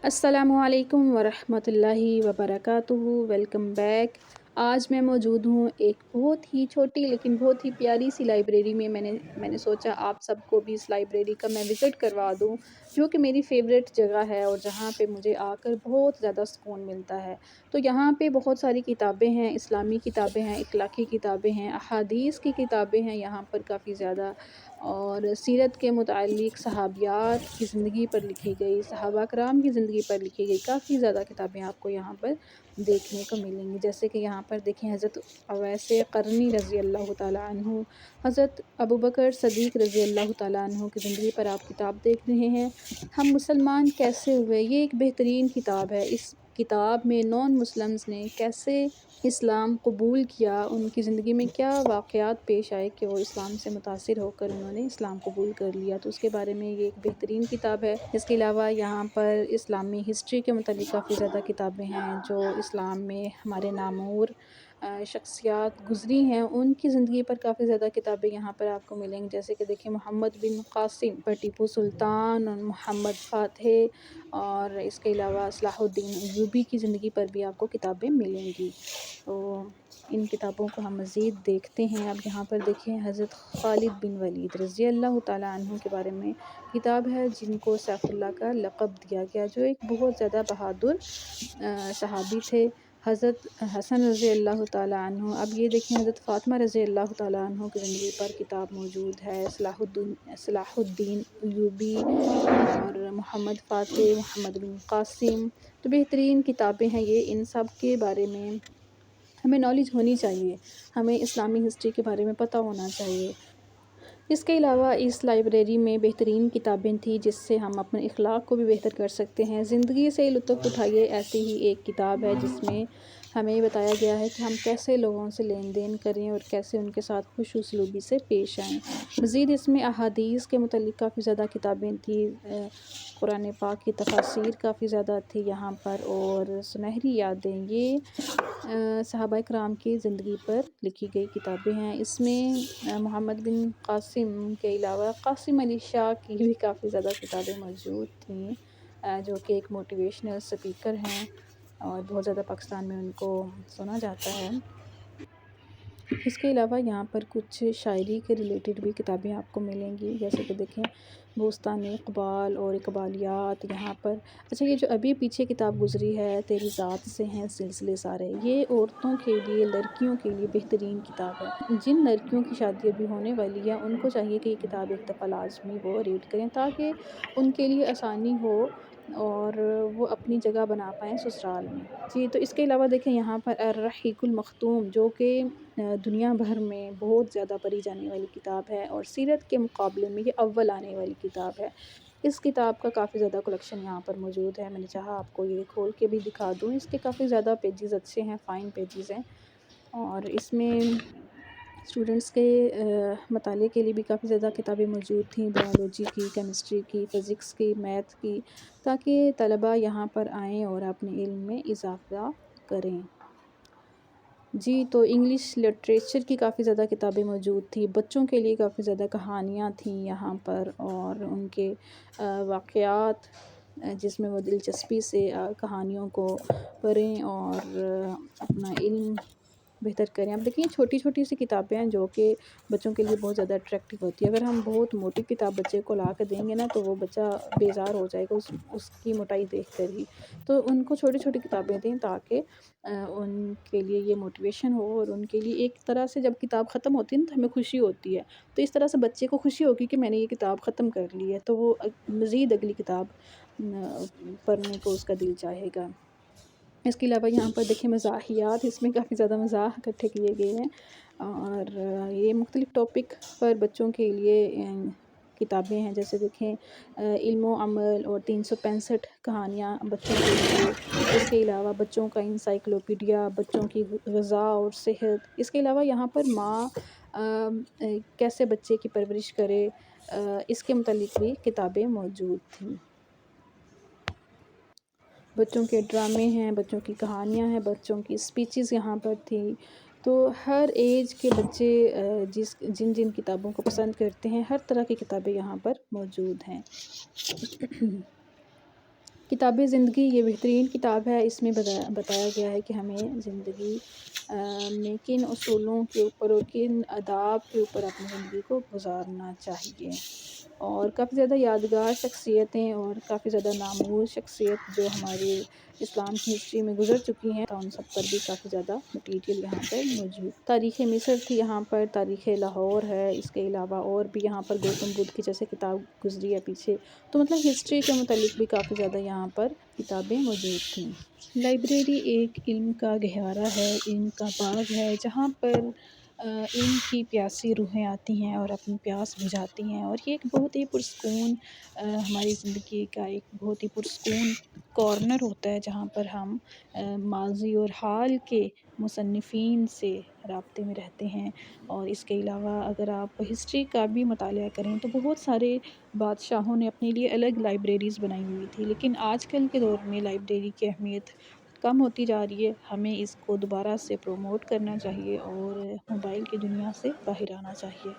السلام علیکم ورحمۃ اللہ وبرکاتہ۔ Welcome back. آج میں موجود ہوں ایک بہت ہی چھوٹی لیکن بہت ہی پیاری سی لائبریری میں۔ میں نے سوچا آپ سب کو بھی اس لائبریری کا میں وزٹ کروا دوں، جو کہ میری فیوریٹ جگہ ہے اور جہاں پہ مجھے آ کر بہت زیادہ سکون ملتا ہے۔ تو یہاں پہ بہت ساری کتابیں ہیں، اسلامی کتابیں ہیں، اخلاقی کتابیں ہیں، احادیث کی کتابیں ہیں یہاں پر کافی زیادہ، اور سیرت کے متعلق صحابیات کی زندگی پر لکھی گئی، صحابہ کرام کی زندگی پر لکھی گئی کافی زیادہ کتابیں آپ کو یہاں پر دیکھنے کو ملیں گی۔ جیسے کہ یہاں پر دیکھیں حضرت اویس قرنی رضی اللہ تعالیٰ عنہ، حضرت ابوبکر صدیق رضی اللہ تعالیٰ عنہ کی زندگی پر آپ کتاب دیکھ رہے ہیں۔ ہم مسلمان کیسے ہوئے، یہ ایک بہترین کتاب ہے۔ اس کتاب میں نان مسلمز نے کیسے اسلام قبول کیا، ان کی زندگی میں کیا واقعات پیش آئے کہ وہ اسلام سے متاثر ہو کر انہوں نے اسلام قبول کر لیا، تو اس کے بارے میں یہ ایک بہترین کتاب ہے۔ اس کے علاوہ یہاں پر اسلامی ہسٹری کے متعلق کافی زیادہ کتابیں ہیں، جو اسلام میں ہمارے نامور شخصیات گزری ہیں ان کی زندگی پر کافی زیادہ کتابیں یہاں پر آپ کو ملیں گی۔ جیسے کہ دیکھیں محمد بن قاسم پر ٹیپو سلطان اور محمد فاتح، اور اس کے علاوہ صلاح الدین ایوبی کی زندگی پر بھی آپ کو کتابیں ملیں گی۔ تو ان کتابوں کو ہم مزید دیکھتے ہیں۔ اب یہاں پر دیکھیں حضرت خالد بن ولید رضی اللہ تعالیٰ عنہ کے بارے میں کتاب ہے، جن کو سیف اللہ کا لقب دیا گیا، جو ایک بہت زیادہ بہادر صحابی تھے۔ حضرت حسن رضی اللہ تعالیٰ عنہ، اب یہ دیکھیں حضرت فاطمہ رضی اللہ تعالیٰ عنہ کی زندگی پر کتاب موجود ہے۔ صلاح الدین ایوبی اور محمد فاتح، محمد بن قاسم، تو بہترین کتابیں ہیں یہ۔ ان سب کے بارے میں ہمیں نالج ہونی چاہیے، ہمیں اسلامی ہسٹری کے بارے میں پتہ ہونا چاہیے۔ اس کے علاوہ اس لائبریری میں بہترین کتابیں تھیں جس سے ہم اپنے اخلاق کو بھی بہتر کر سکتے ہیں۔ زندگی سے لطف اٹھائیے ایسی ہی ایک کتاب ہے جس میں ہمیں بتایا گیا ہے کہ ہم کیسے لوگوں سے لین دین کریں اور کیسے ان کے ساتھ خوش اسلوبی سے پیش آئیں۔ مزید اس میں احادیث کے متعلق کافی زیادہ کتابیں تھیں، قرآن پاک کی تفاسیر کافی زیادہ تھی یہاں پر، اور سنہری یادیں، یہ صحابہ کرام کی زندگی پر لکھی گئی کتابیں ہیں۔ اس میں محمد بن قاسم کے علاوہ قاسم علی شاہ کی بھی کافی زیادہ کتابیں موجود تھیں، جو کہ ایک موٹیویشنل سپیکر ہیں اور بہت زیادہ پاکستان میں ان کو سنا جاتا ہے۔ اس کے علاوہ یہاں پر کچھ شاعری کے ریلیٹڈ بھی کتابیں آپ کو ملیں گی، جیسے کہ دیکھیں بوستان اقبال اور اقبالیات یہاں پر۔ اچھا، یہ جو ابھی پیچھے کتاب گزری ہے تیری ذات سے ہیں سلسلے سارے، یہ عورتوں کے لیے، لڑکیوں کے لیے بہترین کتاب ہے۔ جن لڑکیوں کی شادی ابھی ہونے والی ہے ان کو چاہیے کہ یہ کتاب ایک دفعہ لازمی وہ ریڈ کریں، تاکہ ان کے لیے آسانی ہو اور وہ اپنی جگہ بنا پائیں سسرال میں۔ جی، تو اس کے علاوہ دیکھیں یہاں پر الرحیق المختوم، جو کہ دنیا بھر میں بہت زیادہ پڑھی جانے والی کتاب ہے اور سیرت کے مقابلے میں یہ اول آنے والی کتاب ہے۔ اس کتاب کا کافی زیادہ کلیکشن یہاں پر موجود ہے، میں نے چاہا آپ کو یہ کھول کے بھی دکھا دوں۔ اس کے کافی زیادہ پیجز اچھے ہیں، فائن پیجز ہیں، اور اس میں اسٹوڈنٹس کے مطالعے کے لیے بھی کافی زیادہ کتابیں موجود تھیں، بایولوجی کی، کیمسٹری کی، فزکس کی، میتھ کی، تاکہ طلباء یہاں پر آئیں اور اپنے علم میں اضافہ کریں۔ جی، تو انگلش لٹریچر کی کافی زیادہ کتابیں موجود تھیں، بچوں کے لیے کافی زیادہ کہانیاں تھیں یہاں پر، اور ان کے واقعات جس میں وہ دلچسپی سے کہانیوں کو پڑھیں اور اپنا علم بہتر کریں۔ اب دیکھیں چھوٹی چھوٹی سی کتابیں ہیں جو کہ بچوں کے لیے بہت زیادہ اٹریکٹیو ہوتی ہے۔ اگر ہم بہت موٹی کتاب بچے کو لا کے دیں گے نا تو وہ بچہ بیزار ہو جائے گا اس کی موٹائی دیکھ کر ہی۔ تو ان کو چھوٹی چھوٹی کتابیں دیں تاکہ ان کے لیے یہ موٹیویشن ہو، اور ان کے لیے ایک طرح سے جب کتاب ختم ہوتی ہے نا تو ہمیں خوشی ہوتی ہے، تو اس طرح سے بچے کو خوشی ہوگی کہ میں نے یہ کتاب ختم کر لی ہے، تو وہ مزید اگلی کتاب پڑھنے کو اس کا دل چاہے گا۔ اس کے علاوہ یہاں پر دیکھیں مزاحیات، اس میں کافی زیادہ مزاح اکٹھے کیے گئے ہیں، اور یہ مختلف ٹاپک پر بچوں کے لیے کتابیں ہیں، جیسے دیکھیں علم و عمل اور 365 کہانیاں بچوں کے لیے۔ اس کے علاوہ بچوں کا انسائکلوپیڈیا، بچوں کی غذا اور صحت۔ اس کے علاوہ یہاں پر ماں کیسے بچے کی پرورش کرے، اس کے متعلق بھی کتابیں موجود تھیں۔ بچوں کے ڈرامے ہیں، بچوں کی کہانیاں ہیں، بچوں کی اسپیچز یہاں پر تھیں۔ تو ہر ایج کے بچے جن جن کتابوں کو پسند کرتے ہیں، ہر طرح کی کتابیں یہاں پر موجود ہیں۔ کتاب زندگی یہ بہترین کتاب ہے۔ اس میں بتایا گیا ہے کہ ہمیں زندگی میں کن اصولوں کے اوپر اور کن آداب کے اوپر اپنی زندگی کو گزارنا چاہیے، اور کافی زیادہ یادگار شخصیتیں اور کافی زیادہ نامور شخصیت جو ہماری اسلام کی ہسٹری میں گزر چکی ہیں، ان سب پر بھی کافی زیادہ مٹیریل یہاں پر موجود۔ تاریخ مصر تھی یہاں پر، تاریخ لاہور ہے، اس کے علاوہ اور بھی یہاں پر گوتم بدھ کی جیسے کتاب گزری ہے پیچھے، تو مطلب ہسٹری کے متعلق بھی کافی زیادہ یہاں پر کتابیں موجود تھیں۔ لائبریری ایک علم کا گہوارہ ہے، علم کا باغ ہے، جہاں پر علم کی پیاسی روحیں آتی ہیں اور اپنی پیاس بجھاتی ہیں، اور یہ ایک بہت ہی پرسکون ہماری زندگی کا ایک بہت ہی پرسکون کارنر ہوتا ہے، جہاں پر ہم ماضی اور حال کے مصنفین سے رابطے میں رہتے ہیں۔ اور اس کے علاوہ اگر آپ ہسٹری کا بھی مطالعہ کریں تو بہت سارے بادشاہوں نے اپنے لیے الگ لائبریریز بنائی ہوئی تھی، لیکن آج کل کے دور میں لائبریری کی اہمیت کم ہوتی جا رہی ہے۔ ہمیں اس کو دوبارہ سے پروموٹ کرنا چاہیے اور موبائل کی دنیا سے باہر آنا چاہیے۔